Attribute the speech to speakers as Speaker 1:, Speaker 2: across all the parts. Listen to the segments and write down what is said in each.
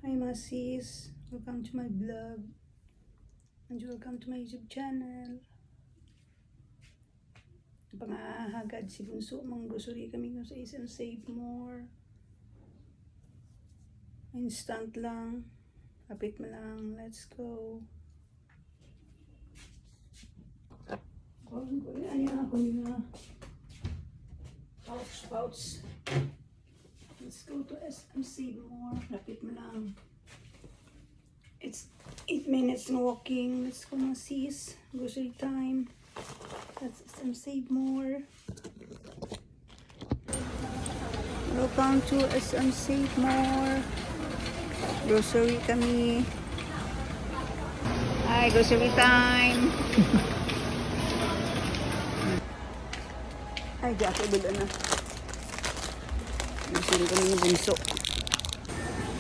Speaker 1: Hi mga sis, welcome to my vlog and welcome to my YouTube channel. Pangahagad si Bunso, mang grocery kami sa SM Save More. Instant lang, kapit mo lang, let's go. Ako nila pouch. Let's go to SM Save More, kapit mo lang. It's 8 minutes walking. Let's go mga sis, grocery time. Let's Save More. Welcome to SM Save More. Grocery kami. Hi, grocery time. Ay, di ako dula na. Grocery kami ng Bunso.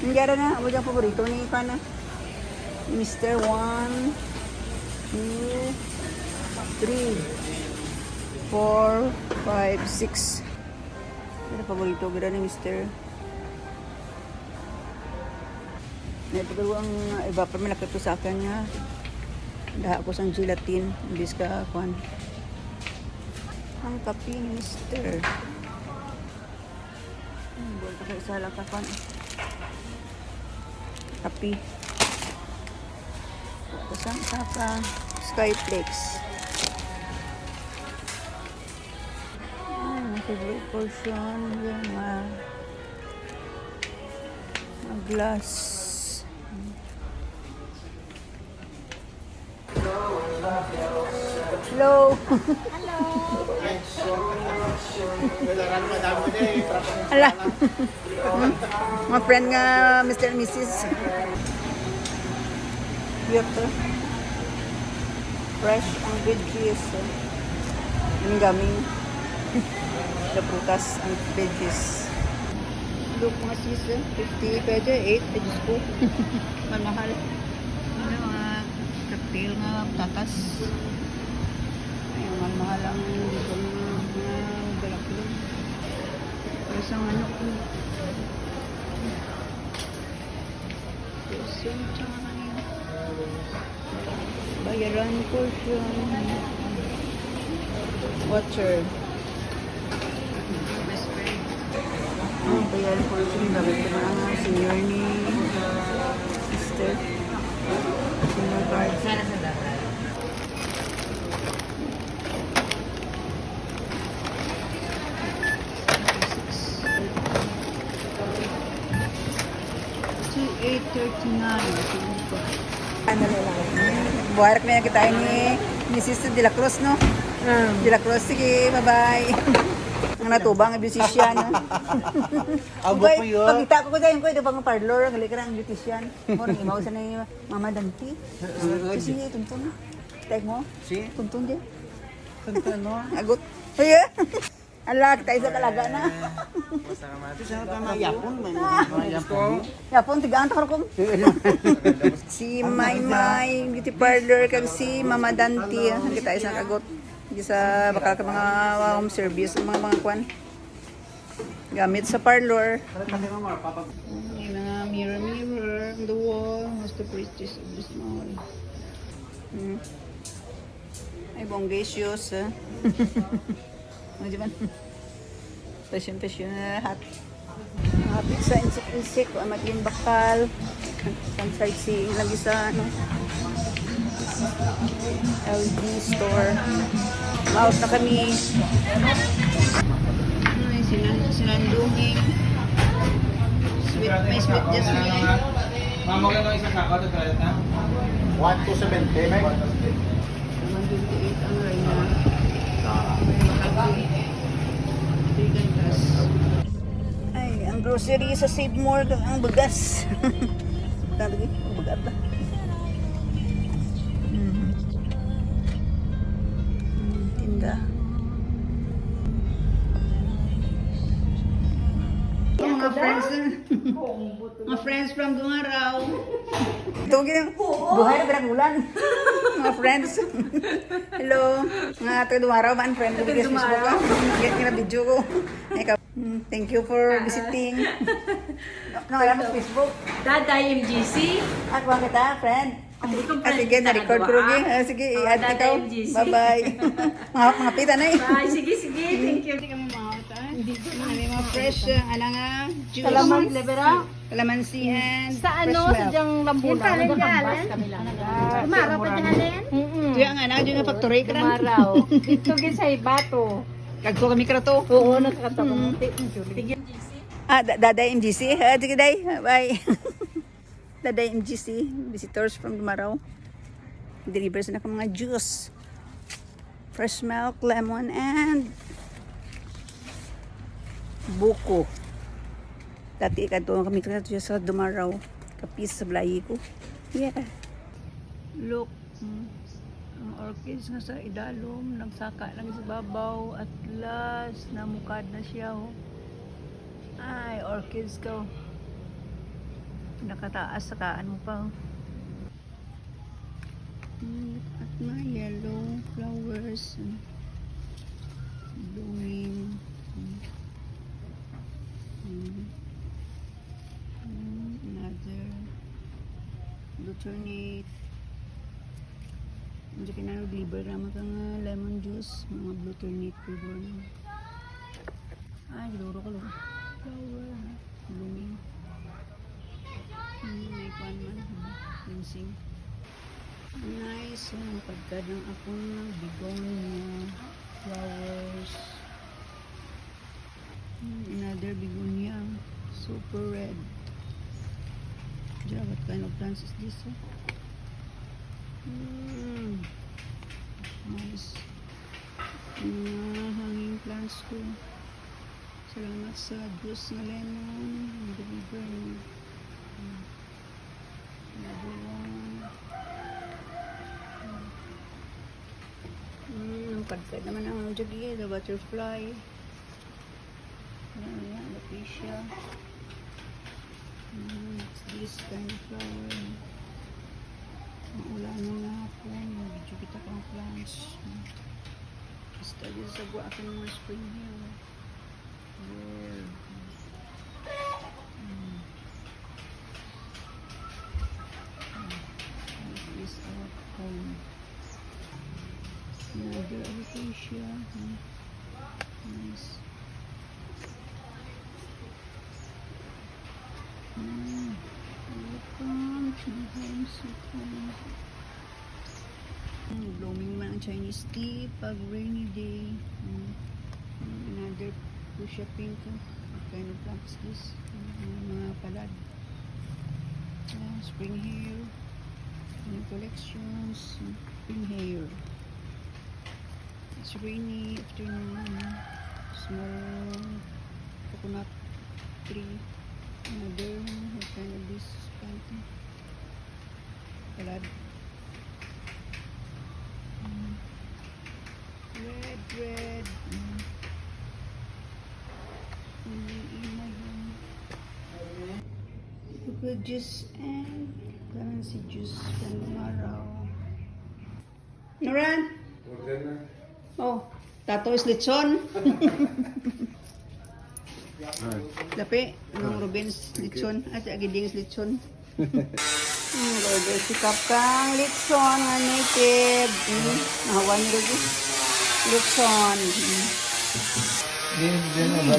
Speaker 1: Nangyara na, ako dyan paborito ni Ipana. Mr. 1, 2, 3, 4, 5, 6. Pero paborito ganda ni Mr. Naipagalo ang iba pa malapit ko sa akin niya. Daha ako sang gelatin. Imbis ka kuhan. Ang kape ni Mr. Buwan pa sa isa lang ka kuhan. Kape. Tapos ang saka Skyflex. My favorite portion yung mga glass. Hello.
Speaker 2: Hello.
Speaker 1: Hala. Mga friend nga Mr. and Mrs. Cute. Fresh ang veggies. Yung gaming. The prutas and veggies. Look mga sis, 50 pwede, 8 pwede ko. Mamahal. Ano mga cocktail nga tatas. Ayun, mahal ang dito mga galaklo. Isang ano ko. Portion, tsaka kanina. Bayaran portion. Water. Bayaran portion. Gabit ko na ang senior ni sister. Senior card. Sana sa dapat. $8.39. Ano lang. Buharak na kita ni Sister De La Cruz, no? De La Cruz, sige, bye-bye. Ang natubang, beautician.
Speaker 2: Abo po yun.
Speaker 1: Pagkita ko dahil ko, ito pang parlor, ang halika ng beautician. Muna, imaw sa na yung Mama Danti. Kasi, tuntun. Tag mo?
Speaker 2: Si?
Speaker 1: Tuntun dyan.
Speaker 2: Tuntun, no?
Speaker 1: Agot. Iya. Ala, kita isa talaga na.
Speaker 2: Ito siya tama yapon. Yapon.
Speaker 1: Yapon, tigaan ta karong. Si Maymay beauty parlor kag si Mama Danti, ang kita isang kagot. Di sa bakal ka mga home service, mga kwan. Gamit sa parlor. May mga mirror on the wall. What's the prettiest of this mall? Ay, bongacious. Ano diyan? Passion hat. Hapit sa insik, matin bakal. Ang sightseeing lagi sa ano. LG store. Out na kami. Ay, sinandunging. May sweet jasmine.
Speaker 2: Mama ko lang isa sa ako, ito na. 1,270, may?
Speaker 1: 128 ang rayna. Ay, ang grocery sa Save More, ang bagas. Tawag ang bagat ba? Tinda. Mga friends from Gumaraw. Ito gini, buhay na pinag-ulan. Mga friends. Hello. Mga taga Gumaraw man, friend ko bigas Facebook ko. Kaya video ko. Thank you for visiting. Alam mo sa Facebook.
Speaker 3: Daday MGC.
Speaker 1: At mga kita, friend.
Speaker 3: Ang butong
Speaker 1: Sige, na-record ko rin. Sige, i-add
Speaker 3: Daday
Speaker 1: ikaw.
Speaker 3: MGC.
Speaker 1: Bye-bye. mga pita na eh.
Speaker 3: Bye, sige, thank you.
Speaker 1: Hindi kami makakita. May mga fresh, ano nga, juice.
Speaker 3: Kalamansi.
Speaker 1: Calamansi and
Speaker 3: Sa ano,
Speaker 1: fresh
Speaker 3: sa
Speaker 1: milk.
Speaker 3: diyang lambunan. Nakambas kami lang.
Speaker 4: Umaraw pa dyan.
Speaker 1: Diya nga na, diya nga factory ka na.
Speaker 3: Umaraw. Dito gin sa ibato.
Speaker 1: Kagko kami krato.
Speaker 3: Oo, nakakatawa. Sige.
Speaker 1: Daday MGC. Sige, day. Bye. Daday MGC. Visitors from Dumaraw. Deliver sila ng mga juice. Fresh milk, lemon, and buko. Dati kanto kami krato sa Dumaraw. Kapis sa Blayi ko. Yeah. Look. Ang orchids nga sa idalom, nagsaka lang sa babaw at last, namukad na siya. Oh. Ay, orchids ko. Nakataas sa kaan mo pa. Oh. At my yellow flowers blooming. Another luternate. Hindi ka na nag-liver naman kang lemon juice, mga glutamate flavor na. Ay, giluro ka lang. Flower, blooming. May kwan man, cleansing. Nice, pagkad ng akong begonia flowers. Another begonia, super red. Diyan, what kind of plants is this? Nice. Hanging plants ko. Salamat sa juice na lemon. Deliver. Another one. Pagkad naman ang jagi, the butterfly. Ayan, the acacia. It's this kind of flower. Maulan na ako, medyo kita pang plants. Study sa buwa ako ng mga spring hill. Lord. This is our home. Another acacia. Nice. Blooming man ang Chinese tea pag rainy day. Another fuchsia pink. What kind of plant is this? Mga palad. Spring hair. New collections. Spring hair. It's rainy afternoon. Small coconut tree. Another, what kind of this plant? Palad. Red. Coconut juice and clemency juice from tomorrow. Noran? Oh, tato is lechon. Lapi, nung Rubens lechon at agiding is lechon. Order si Kapkang lechon nga native. Nahawa niyo lagi. Lechon.
Speaker 2: Din na ba?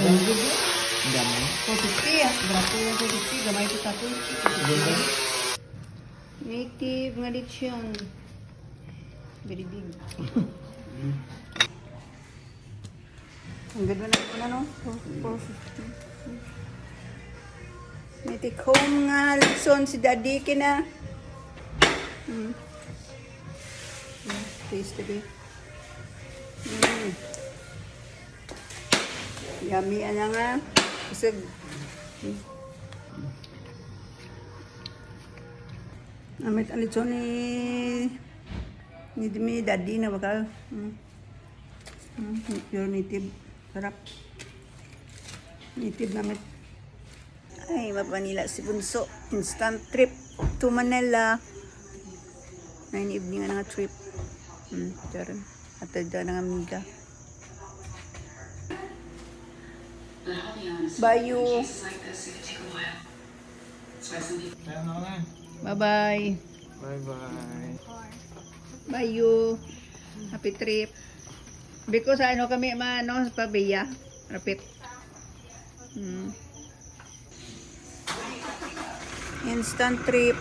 Speaker 2: Gamay.
Speaker 1: 450 ah. Grabe yung 450. Gamay ito tato. Native nga lechon. Very big. Ang ganda na ito na no? 450. May take home nga lechon si Daddy kina. Taste it. Yummy ana nga. Kasi amit ang lechon ni Demi Daddy na bakal. Pure native. Sarap. Native namit. Ay, mapanila si Bunso. Instant trip to Manila. 9 evening nga nga trip. Diyan. At dyan nga amiga. Bayu.
Speaker 2: Kaya na na.
Speaker 1: Bye-bye.
Speaker 2: Bye-bye.
Speaker 1: Bayu. Happy trip. Because ano kami sa Pabiya. Rapit. Instant trip.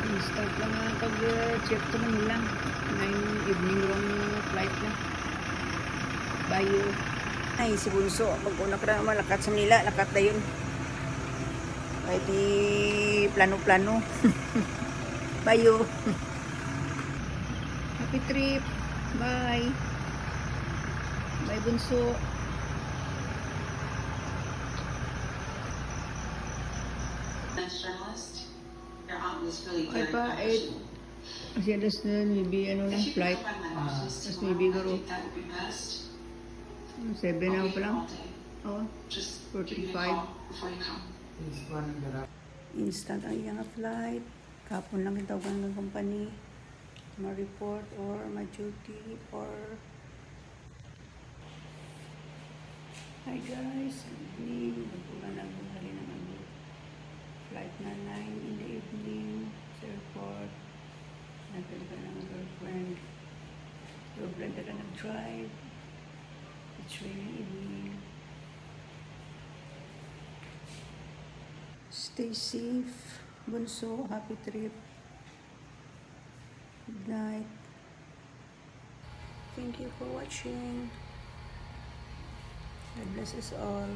Speaker 1: Instant lang ang pag-check to Manila. 9 evening wrong flight na. Bayo. Ay, si Bunso. Pag-una ka na malakat sa Manila, lakat na yun. Ay, di plano-plano. Bayo. Happy trip. Bye. Bye, Bunso. Ay pa, 8. Kasi alas na, maybe ano lang, flight. Tapos maybe garo. 7 na pa lang. Oo. 45. Instant ang iyang flight. Kapon lang itawagan ng company. Ma-report or ma-duty or... Hi guys, good evening. Magpula na buhali naman. Flight na 9 in the evening sa airport. Nagpil ka ng girlfriend. Girlfriend ka nag-drive. It's raining evening. Stay safe. Bunso, happy trip. Good night. Thank you for watching. God bless us all.